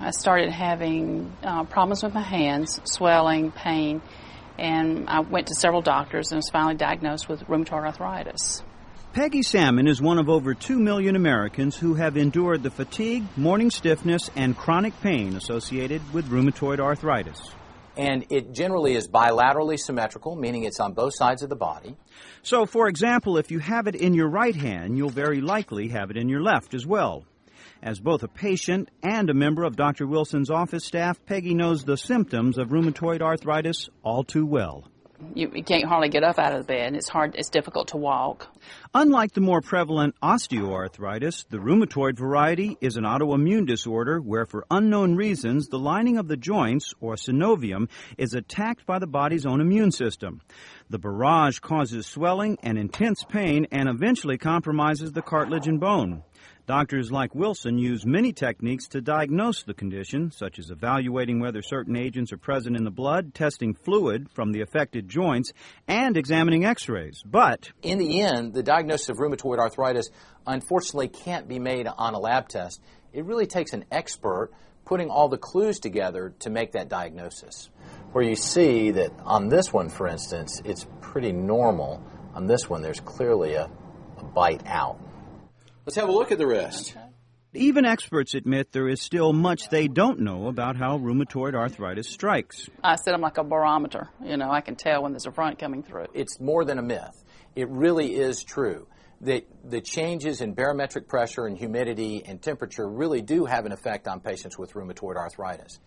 I started having problems with my hands, swelling, pain, and I went to several doctors and was finally diagnosed with rheumatoid arthritis. Peggy Salmon is one of over 2 million Americans who have endured the fatigue, morning stiffness, and chronic pain associated with rheumatoid arthritis. And it generally is bilaterally symmetrical, meaning it's on both sides of the body. So, for example, if you have it in your right hand, you'll very likely have it in your left as well. As both a patient and a member of Dr. Wilson's office staff, Peggy knows the symptoms of rheumatoid arthritis all too well. You can't hardly get up out of the bed. It's difficult to walk. Unlike the more prevalent osteoarthritis, the rheumatoid variety is an autoimmune disorder where, for unknown reasons, the lining of the joints, or synovium, is attacked by the body's own immune system. The barrage causes swelling and intense pain and eventually compromises the cartilage and bone. Doctors like Wilson use many techniques to diagnose the condition, such as evaluating whether certain agents are present in the blood, testing fluid from the affected joints, and examining x-rays. But in the end, the diagnosis of rheumatoid arthritis unfortunately can't be made on a lab test. It really takes an expert putting all the clues together to make that diagnosis. Where you see that on this one, for instance, it's pretty normal. On this one, there's clearly a bite out. Let's have a look at the wrist. Okay. Even experts admit there is still much they don't know about how rheumatoid arthritis strikes. I said I'm like a barometer. I can tell when there's a front coming through. It's more than a myth. It really is true that the changes in barometric pressure and humidity and temperature really do have an effect on patients with rheumatoid arthritis.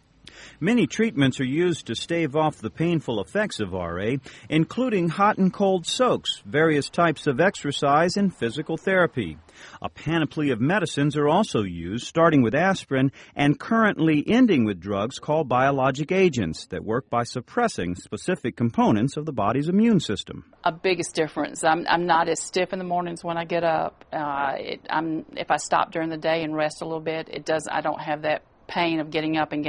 Many treatments are used to stave off the painful effects of RA, including hot and cold soaks, various types of exercise, and physical therapy. A panoply of medicines are also used, starting with aspirin and currently ending with drugs called biologic agents that work by suppressing specific components of the body's immune system. A biggest difference. I'm not as stiff in the mornings when I get up. If I stop during the day and rest a little bit, I don't have that pain of getting up and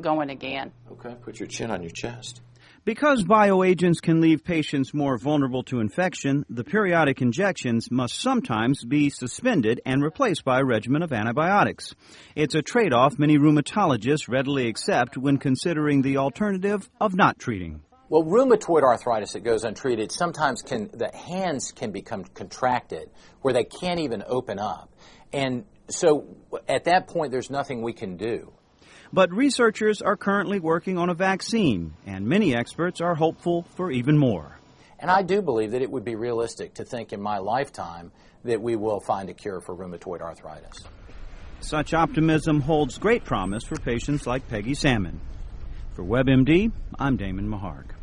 going again. Okay, put your chin on your chest. Because bioagents can leave patients more vulnerable to infection, the periodic injections must sometimes be suspended and replaced by a regimen of antibiotics. It's a trade-off many rheumatologists readily accept when considering the alternative of not treating. Well, rheumatoid arthritis that goes untreated, sometimes the hands can become contracted where they can't even open up. And so at that point, there's nothing we can do. But researchers are currently working on a vaccine, and many experts are hopeful for even more. And I do believe that it would be realistic to think in my lifetime that we will find a cure for rheumatoid arthritis. Such optimism holds great promise for patients like Peggy Salmon. For WebMD, I'm Damon Maharg.